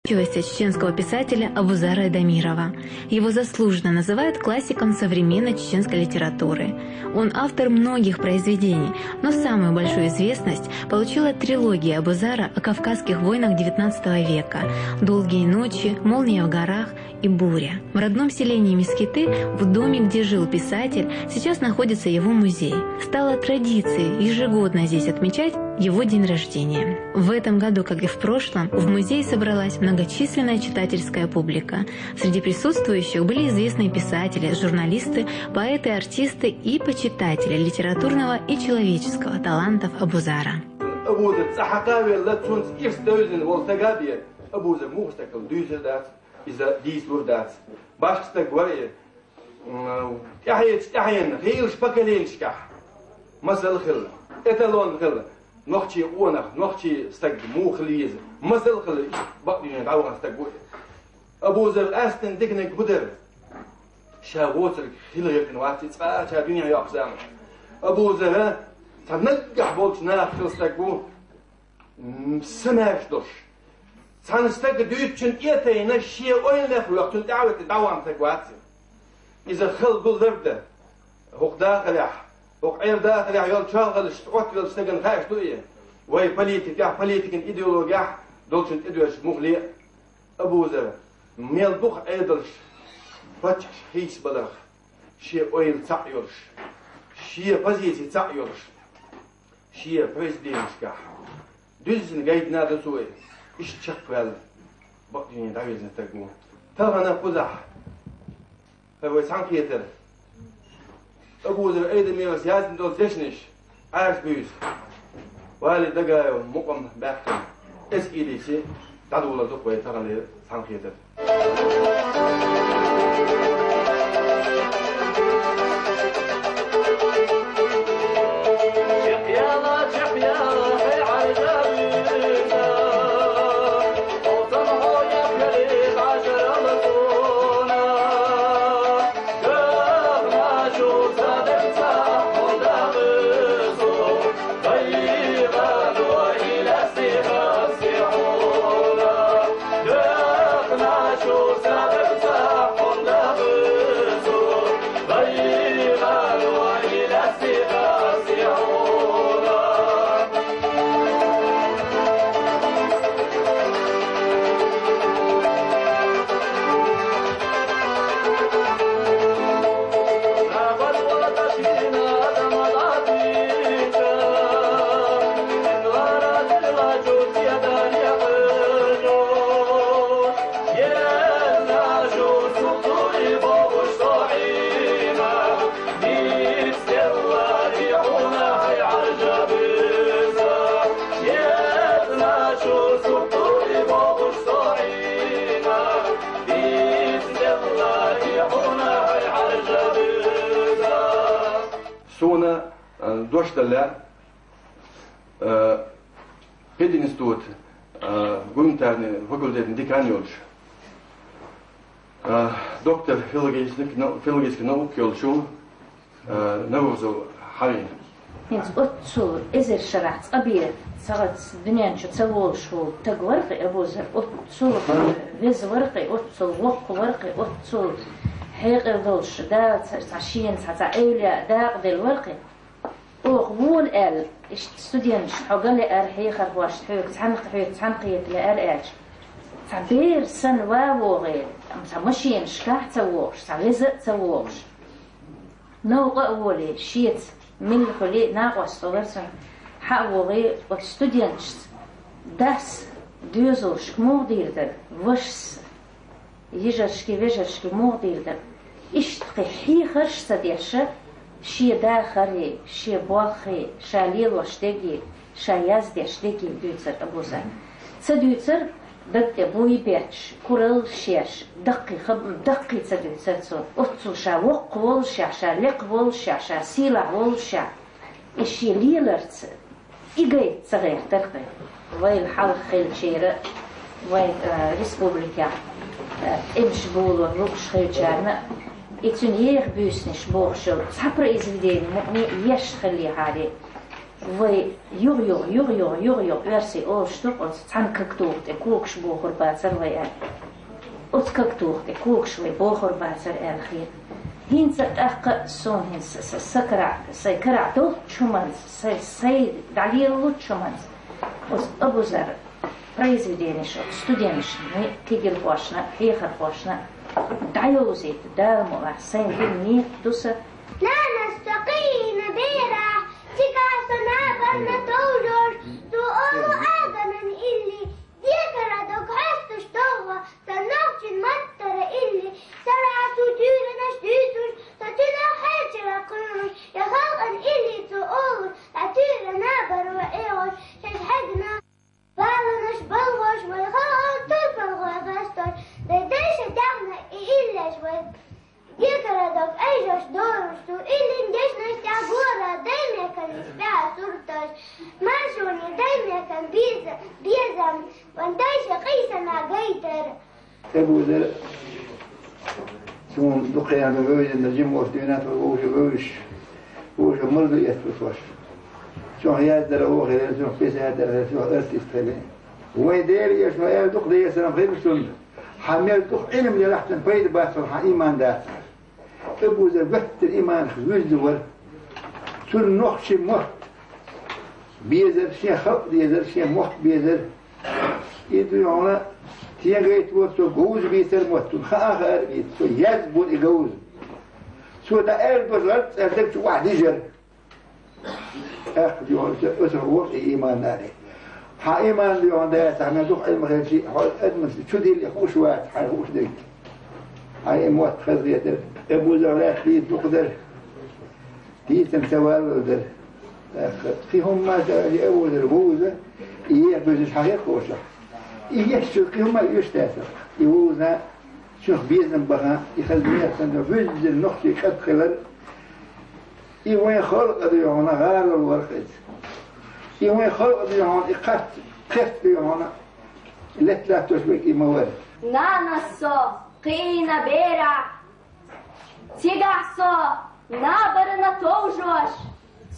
Чеченского писателя Абузара Эдамирова. Его заслуженно называют классиком современной чеченской литературы. Он автор многих произведений, но самую большую известность получила трилогия Абузара о кавказских войнах XIX века «Долгие ночи», «Молния в горах» и «Буря». В родном селении Мескиты, в доме, где жил писатель, сейчас находится его музей. Стало традицией ежегодно здесь отмечать его день рождения. В этом году, как и в прошлом, в музее собралась многочисленная читательская публика. Среди присутствующих были известные писатели, журналисты, поэты, артисты и почитатели литературного и человеческого талантов Абузара. نحكي ونخ نحكي استق مو خليز مثل خل بقدين دعوة استقوي أبو زر أستن دكنك بدر شاوتر خلي يكن وقت تسعة شابين يا أقسام أبو زر تنجح بولت ناخذ استقو سماش دوش تنستق دوتشن إيتين الشيء وين لك وقت دعوة استقوات إذا خل بلدرده هو داخل وقعير داخل يعيال شاغل اشتقوت يلستقن خايش دوية وهي بوليتيكن إيديولوجيا دولشن إدوش مغلي أبو زر ميل بوخ أيدلش فتش هيس بلغ شيء أويل تعيرش شيء بزيتي تعيرش شيء بريزدينش كاح دوزن قايد نادو سوي إيش تشكوال بقيني دعويز نتقمو تغنى قزح هو سانكيتر أبو زر أيضا ميرس يازن دول زشنش عارف بيوس وهالي دقايا مقام باقتن إسكيلي شيء تعدو الله زقوي تغنى سانكيتر Sona doorstellen Pedinstoot Gunterne fakultetin dekanjolš doktor filologiske naukkjolšu Navruzo Harin. Więc otcu ezer szarac abie sagat dünyançı tsavolşu tagvarqi abuzar otcu vezvarqi otcu waqvarqi otcu حيق دولش دا عشين ساعة أولى دا قدر الورقة وقبول قال استودينش حقل أرحي خرواش تحوك تحنقية لأرأج تعبير سن واوغي مشين شكاح تسووش تعلزق تسووش نوغ أولي شيت من الكلي ناقوش تغرسن حقوغي وستودينش داس دوزوش كمو ديردر وشس يجرشكي ويجرشكي مو ديردر اشتقي حي خرش سديشة شي داخري شي بواخي شاليل وشتاقي شاياز ديشتاقي دوتر أبوزر سدوتر دقي بوي بيتش كورل شيش دقي سدوتر صور أتو شا وقول شا لقول شا سيلا وول شا إشي ليلرت إيجي صغير ترقي ويل حال خيل شيرة ويل ريسبوبليكا إمش بولو روكش خيل شارنا إتون يير بيسنش بوغشل صبر إزفدين مقني يش خلي هاري وي يغ ورسي أو شتوق عن ككتوق تكوكش بوخر باتر ويا أتككتوق تكوكش وي بوخر باتر الخير هين ستأخ سون هين سكرع تو شمال سي دليل شمال أبو زر произведениш, студениш, кигел пошна, хехар пошна, дайозит, дамова, сен ни туса. لا نستقي نبيرا تكاسنا برنا توجر تقولوا آدما إلي ذكر دوك حستش توغا سنوكش المطر إلي سرع سجور نشديسوش تتنا حاجر قروش يا خلقا إلي تقولوا لاتير نابر وإيوش شجحقنا بالنش بلغوش ويخلقا تلبلغو غستوش لديش دعنا إلا شوي يكردك أيجوش دورش تو إلي نديش نستعبورا دايما كان يسبع صورتش ماشوني دايما كان بيزم وانتايش قيسا مع قيتر أبو ذر سون دقي على بوج النجم وفتينات ووش مرضو يثبت شو هي در أو غير شو بيس هذا شو أرتيستلي ويدير يا شو هي دق دي سنة غير سن حمل دق علم اللي راح تنفيد باسل إيمان ده أبو ذر بحت الإيمان خزوج دور سن نخش موت بيزر شيء خط بيزر شيء موت بيزر يدرون تيجي توصل جوز بيصير موت خاخر بيت سو يزبون يجوز سو ده بزرت أردت واحد يجر أخذ يوم أسرور إيمان ناري ها إيمان اليوم ده تعمل دوق علم غير شيء أدمس شو دي اللي خوش وات حيخوش ديك هاي موت خذية أبو زهراء خليل تقدر تيسم سوال در فيهم ما جاء أبو زربوزة إيه بزش حقيقة خوشة إيه شوكي هم يشتاسر يوزنا شوخ بيزن بها يخليها سنة فجز النخشي قد خلال إيوين خلق ديونا غار الورقة إيوين خلق ديونا قفت ديونا لا تشبك إيموال نانسو قينا بيرع تيغاسو نابرنا توجوش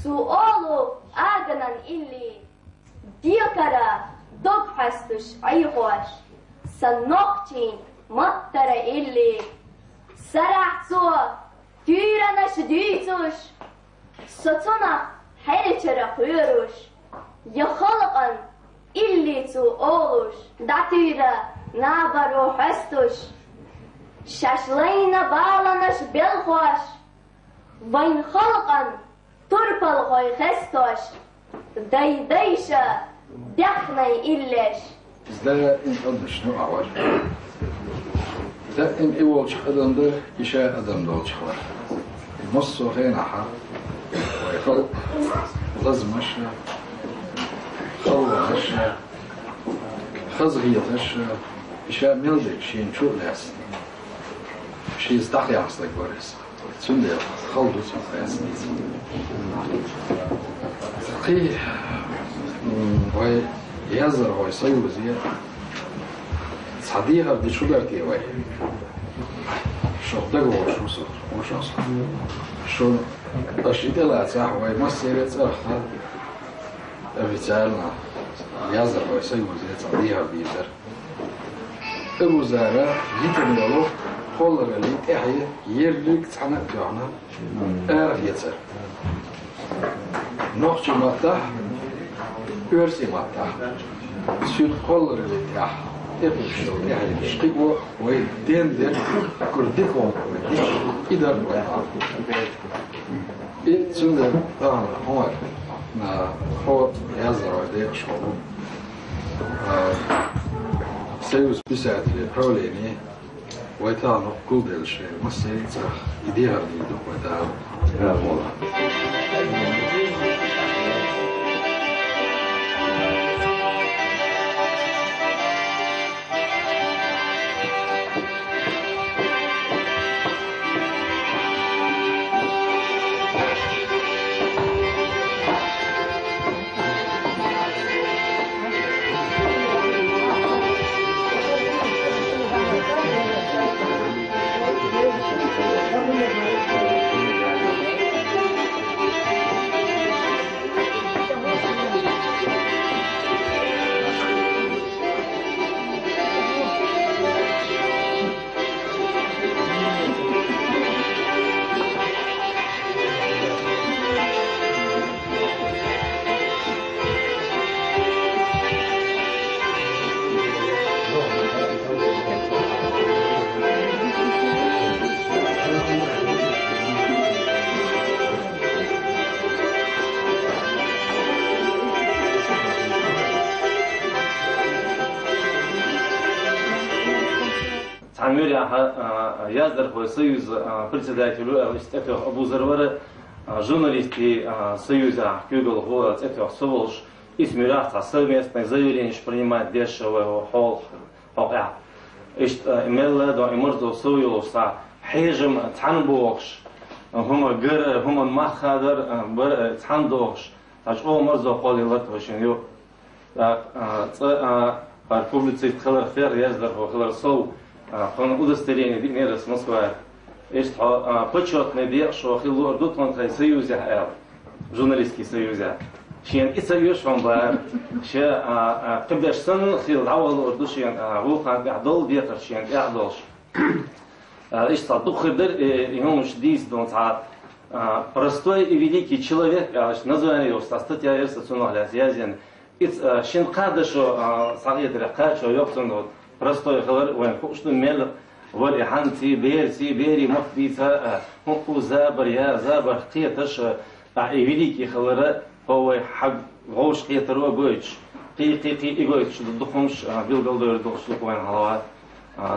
سؤالو آغنان إلي ديوكرا دوك حستش عيخوش سنوكتين مطر إلي سرعتو تيرانش ديتوش ستونا حيرتر قيروش يخلقن إلي تقولوش دعتيرا نابرو حستوش شاشلين بالنش بالخوش وين خلقن تربل غوي خستوش ديشا دخني إليش زدا إن قدش نوع عواج زدا إن إيوال شخدن ده إشاء أدم دول شخوار مصو غين عحا ويخلق غزمش خلوش خزغيتش إشاء ملدك شين شو لأس شي يزدخي عصلك بوريس تسندي خلدو سنفاس قيه وي يزر وي صيوزي صديقة بدي شو دارتي وي شو دقوا شو صار وش أصلا شو أشيد لا صح وي ما سيرت صراحة رجالنا يزر وي صيوزي صديقة بيزر أبو زارة يتم له خلر اللي تحيي يرلك تحنا بيعنا يتر نخش مطح أرسي مطح سيد خلر اللي تح إبشر يعني بشقيقه ويدين ده كردكم إدار ويعرف إيه سند طبعا عمر ما هو يزرع ده شغله سيوس بساعد البروليني ويتعرف كل ده الشيء مصري صح يديها بيدوك ويتعرف يا مولا Цамюря Яздер союз председателю Абу Зарвара журналисты союза Кюгл Голод это Соволж из Мюрахта совместное заявление принимать дешевого хол хол имела до имордо союза حجم تعنبوش هم غير هم ما خادر بر تندوش اش او مرزو قوليلت وشن يو публицist خلر خير يزدر خلر سو он удостоверение дигнера с Москвы есть почетный бег что хилу ордут он союзе эл журналистский союзе شين إسرائيل شون بار شا قبل سنة خيل عوض أردو شين هو كان يعدل بيتر شين يعدلش إيش صادق خبر يوم شديد دون ساعات простой и великий человек название его статья Ерсацуна Лясязин شين قادشو صغير رقاشو يقصن простой خبر وين خوش مل ولي حنتي بيري مفيسا هو زابر يا زابر قيتش великий خبر هو حق غوش قيترو بوش قي إيجوش الدخمش بيلقلدور دخشلك وين حلوات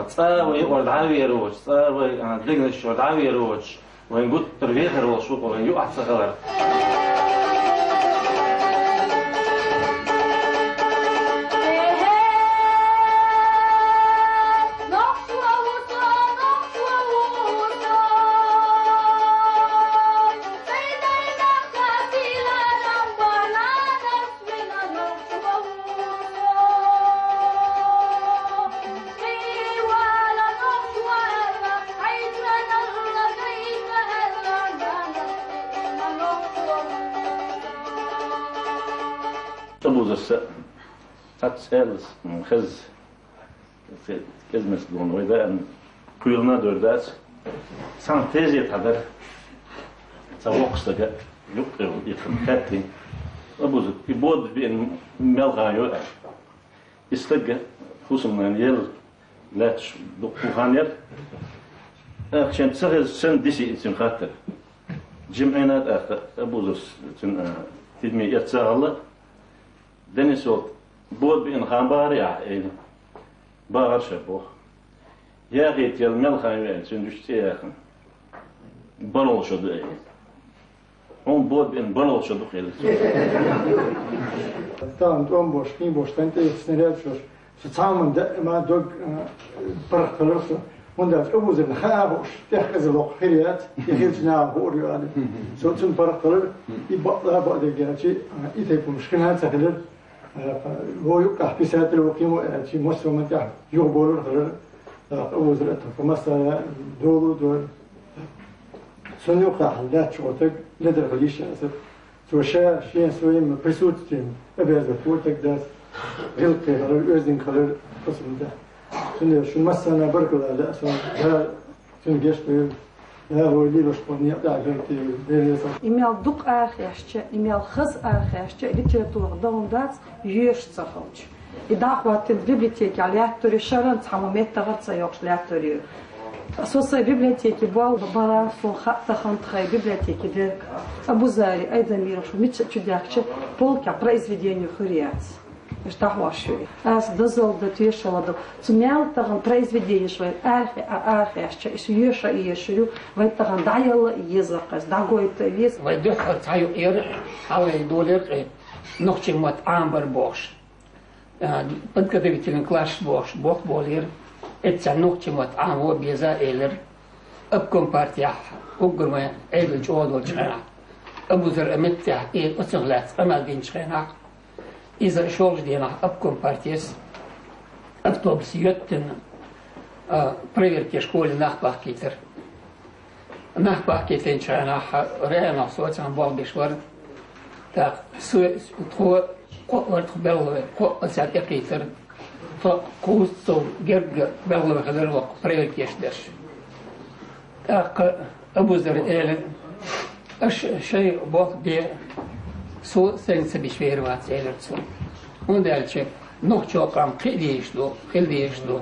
تساوي وردعوي روش تساوي دقنش وردعوي روش وين قلت تربية روش وين يقع صغير أتسأل خز في كلمة دون وإذا أن كلنا درداس سانتيزي تقدر سوقس لك يقرأ يفهمتي أبوز يبود بين ملغايو يستجع خصوصا يل لا دقوهانير عشان تسهل سن ديسي إنسان خاطر جمعنا أبوز سن تدمي يتسهل دنيسو بود بين خامبار يا إيه بار شبوه يا غيت يا الملخ عين سندوشتي يا أخي بنول شدو إيه هم بود بين بنول شدو خير تام توم boş kim boş tente yetsinler şur şu tamam da ma dog parklarsa onda abuzun khaboş tehkez lo khiriyat yehilna hor yani sotun parklar ibadla bade gerçi ite bu müşkilat sakılır هو يقع في ساعات الوقيم شيء مصر ومتاع يغبر خلال أوزرت فمثلا دول سن يقع حالات شغلتك ندر خليش أسد سو شيء سوي من برسوت تيم أبيز بفورتك داس غلطي خلال أوزن خلال قسم ده سن شو مثلا بركض على أسوان لا سن جيش لا هو اللي لوش بني أبدأ غلطي بيريزا имел дук архешче, имел хыз архешче, литература дондас юш цахалч. И да хватит в библиотеке, а лекторы шаран цамумет тагаца йокш лекторы. Соса библиотеки был бара фон хаттахан тхай библиотеки дерк. Абузари Айдамиров, митча чудякче, полка произведению хуриац. Что ваши? Аз дозал до тешила до цумел таган произведение швей архи ашча и юша и ешурю вай таган даяла языкас дагой то вес вай дох цаю ир алай долер нохчи мат амбар бош подготовительный класс бош бог болер это нохчи мат амво беза элер обком партия угрма эль джодол чана абузер амтя и оцглат амал дин чана إذا شغل دينا أبكم بارتيس أبتوبس يوتن проверки школы нахпах китер китлин чана реально соцан бол бешвар так су قوت بلوه قوت سات كيتر فقوستو جرج بلوه خلال وقت проверки يشدش أبو زر إيلن أش شيء بوق بي سو سنس بشوير وات إيلرتسون وندالش نوخشو قام خليشلو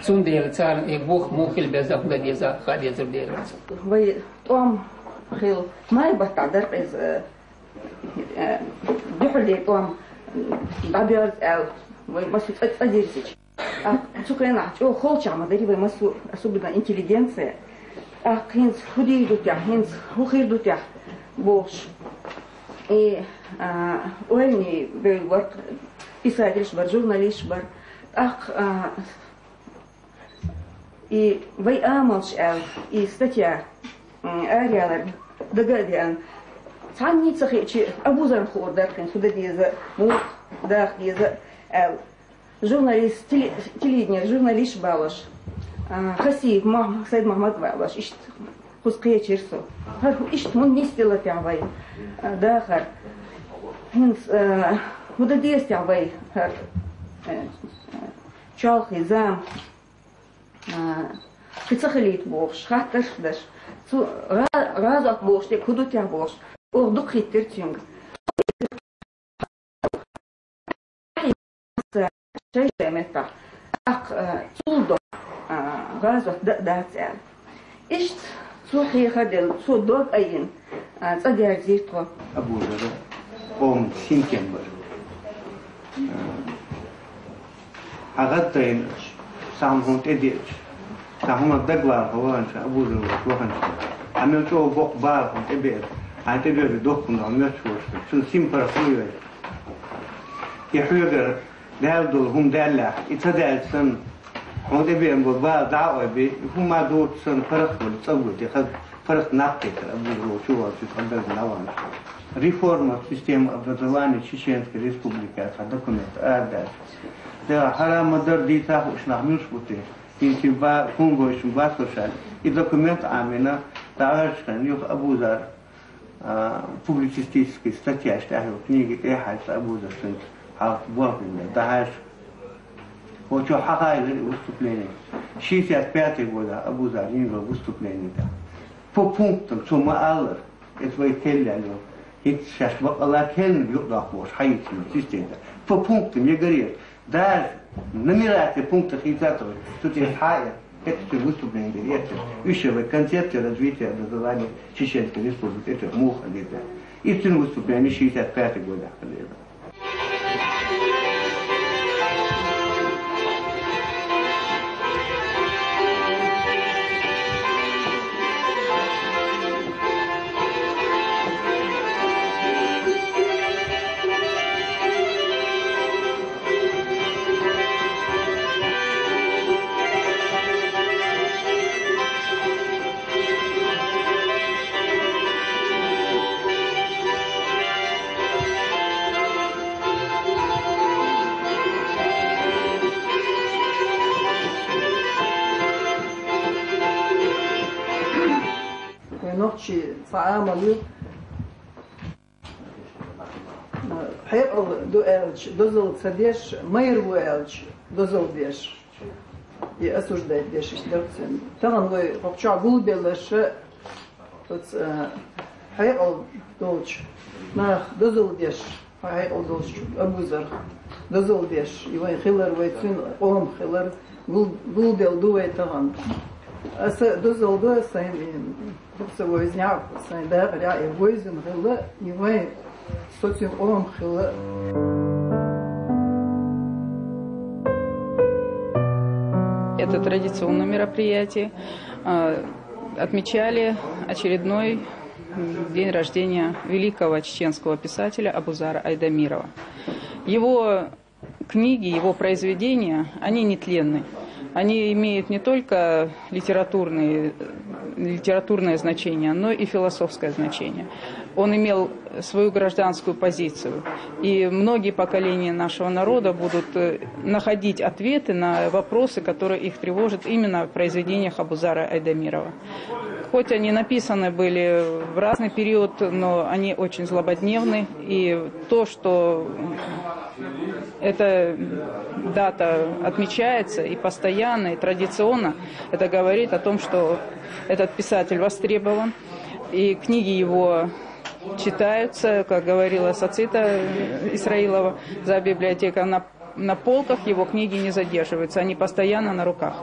سون ديال تار بوخ موخل بزاف بديزا خادي زر ديالرتسون وي توم خيل ما يبتعدر إز بحلي توم بعدين وي بس أديرتش Цукрена, холчама, даривай массу, особенно интеллигенция. Хинц худи идутя, хинц хухи идутя, больше. И уэльни был писатель шбар, журналист шбар. И вай амалш и статья ариалар дагадиан. Цанни цахичи абузар хор даркин сюда диза мух дах диза журналист телевидение журналист балаш. Хасиев Сайд Махмад балаш ишт хуския чирсо. Ишт мон не стила тявай. Дахар. Хинс сюда диз тявай. Чалхи зам. Кицахелит бош, хатташдаш. Разок бош, те кудутя бош. Ордук хиттер тюнг. Шей мета. Цулдо. Разок дацял. Ишт сухи хадел, судок айин. Цадяр зиртро. Абузара. Ом синкембер. Агаттайн самхунт эдич. Самхунт дагвар хованш абузара хованш. Амелчо бок бар хунт эбер. Антебер дохун амелчош. Чун симпара хуйой. يحيقر دالدول هم دالله يتدال سن هم دبيم ببال دعوة بي هم ما دوت سن فرق والتصور يخد فرق نقطة أبو شو تقبل الأوان ريفورم سيستم образования Чеченской Республики это документ أداس ده حرام مدر دي تاخو إشناه مش بوتي يمكن با كونغو إشن باسوشال الدокумент عامنا تعرفش كان يخ أبو زار публицистической статья что книги Эхайс Абу Зар сен Дахаш. Вот что хахайли выступление. 65-й года Абу Зар имел выступление. По пунктам, что мы аллар, это вы келляли. И сейчас Аллах келли юдах ваш хаитим система. По пунктам я говорю, даже нумерации пунктов инициаторов, тут есть хайя, это выступление, это еще концепция развития образования Чеченской Республики, это муха лида. Истинное выступление 65-й года. نوحشي تعاملوا حيقل دو إلش دوزل سديش ميرو إلش دوزل ديش يأسوج ديش إشتركتن تغن وي ربشع قلبي لش حيقل دولش ناخ دوزل ديش حيقل دولش أبو زر دوزل ديش يوين خلر ويتسون قوم خلر قلبي لدوي تغن دوزل دو سين بس وزنيا سين ده غير وزن خلا يوين социум ом хила. Это традиционное мероприятие. Отмечали очередной день рождения великого чеченского писателя Абузара Айдамирова. Его книги, его произведения, они нетленны. Они имеют не только литературное значение, но и философское значение. Он имел свою гражданскую позицию. И многие поколения нашего народа будут находить ответы на вопросы, которые их тревожат именно в произведениях Абузара Айдамирова. Хоть они написаны были в разный период, но они очень злободневны. И то, что эта дата отмечается и постоянно, и традиционно, это говорит о том, что этот писатель востребован, и книги его читаются, как говорила Сацита Исраилова, за библиотека на полках его книги не задерживаются, они постоянно на руках.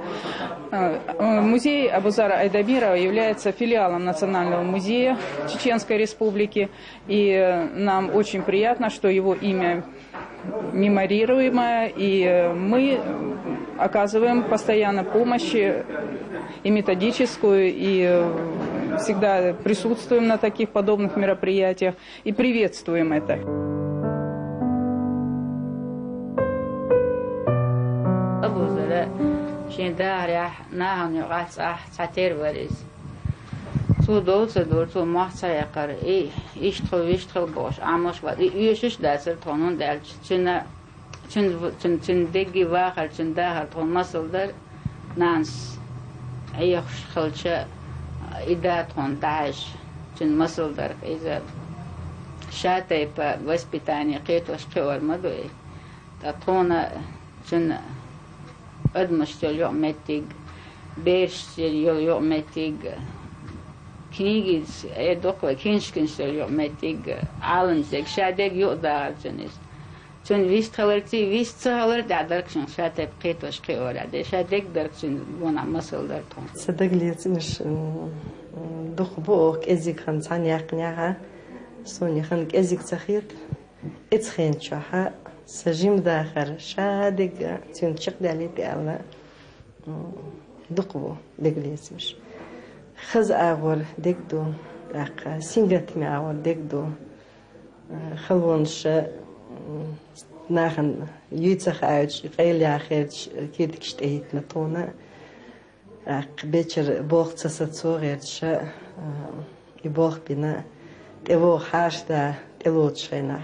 Музей Абузара Айдамирова является филиалом Национального музея Чеченской Республики, и нам очень приятно, что его имя меморируемое, и мы оказываем постоянно помощь и методическую, и всегда присутствуем на таких подобных мероприятиях и приветствуем это. Судол то махца якар и иштхол виштхол бош амош ва юшиш дасер тонун дал чин деги вахар чин дахар тон масалдар нанс айх халча ида тон даш чин масалдар иза шатай по воспитанию кето школ мадой та тона чин адмаштел йометиг берштел йометиг Knigis dokwa kinskenstel yometig alensek shadeg yodarjenis. Tun visthalerti visthaler dadarkshon shate qetosh qeora de shadeg darkshon bona masalder ton. Sadagliyatnish dokhbok ezik khan san yaqnyaha soni khan ezik tsakhit etskhen chaha sajim dakhar shadeg tun chiqdalit ala dokhbo degliyatnish خز أول دكدو أق سينجت مع أول دكدو خلونش ناخن يتسخ أوج قيل يا خير كيدك شتهيت نطونا أق بيشر بوخ تصور يبوخ بنا تبوخ حاش دا تلوت شينا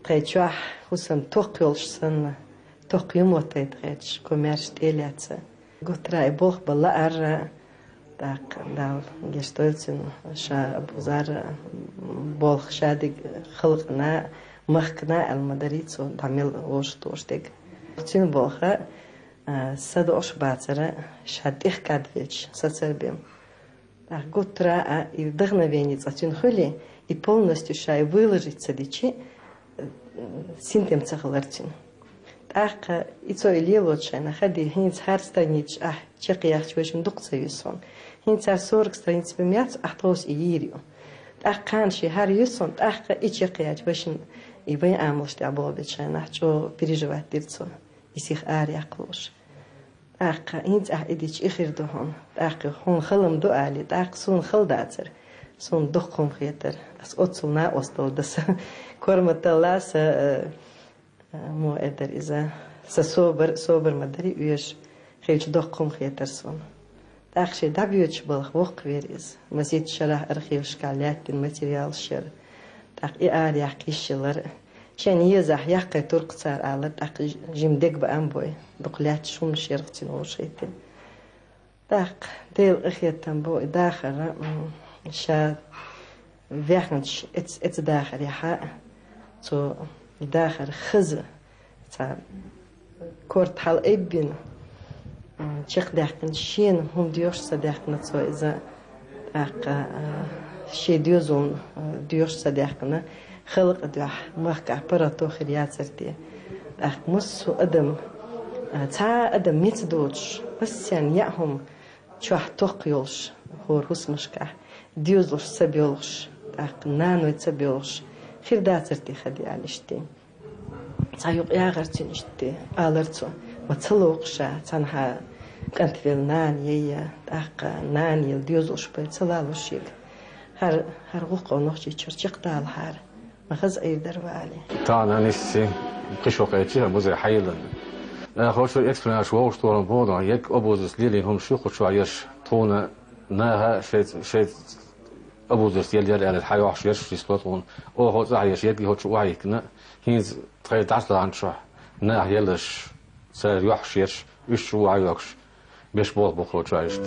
تيجوا خصم توقيلش سن توقيم وتيتريش كوميرش تيلياتس قلت رأي بوخ بالله أر Так, да, гештольцин, ша бузар, болх шадик, хылкна, махкна, алмадарицу, тамил ош тоштек. Цин болха, сад ош бацара, шадих кадвич, сацербим. Так, гутра, и вдохновенец, цин хули, и полностью шай выложить садичи, синтем цахаларцин. Так, и цой лилочай, находи, хинц харстанич, чекиях чвешим дукцевисон. هنتر سورك سترينت بميات أحطوس إيريو تأكان شيء هاريوسون تأك إيشقيات باشن يبين عاملش تعبوا بتشان أحجو بريجوات ديرتو يسيخ آري أقلوش تأك هنت إديش إخير دهون تأك هون خلم دو آلي تأك سون خل داتر سون دخكم خيتر أس أتصلنا أصل دس كورمة الله س مو قدر إذا سوبر مدري ويش خيلش دخكم خيتر سون تأخشي دبيوش بالخ وق ويريز مزيد شرح أرخيو شكالات الماتريال شر تأخ إعال يحكي شلر شان يزح يحكي ترق صار على تأخ جيم دق بأنبوي دقلات شون شرقتين وشيتين تأخ ديل أخيات تنبوي داخل شا فيحنش إتس داخل يحاء تو داخل خز تا كورت حال إبين شيخ داخل شين هم ديوش صداقنا تو إذا أق شي ديوزون ديوش صداقنا خلق ديوح مخك عبرتو خليات سرتي أق مسو أدم تا أدم ميت دوش بس يعني يأهم شوح توقيوش هو روس مشكا ديوزوش سبيولش أق نانو تسبيولش خير دات سرتي خدي عليشتي تا يق ياغرتين اشتي آلرتو وتلوقشا تنها كانت في النانية تاق نانية ديوزوش بيتسلالوشيك هر غوقو نوخشي تشرشيق دال هار مخز أي دروالي تانا نسي قشو قيتشيها بوزي حيلا أنا خوش في إكسبريناش ووش طورن بوضع يك أبوزس ليلي هم شوخو شويش طونا ناها شيت أبوزس يلي على الحياة وحش يش يسلطون أو هو زعيش يدي هو شو وعيكنا هينز تخيل تعسل عن شو ناه يلش سير يوحش يش شو وعيوكش بيش بوض بخلو شويشت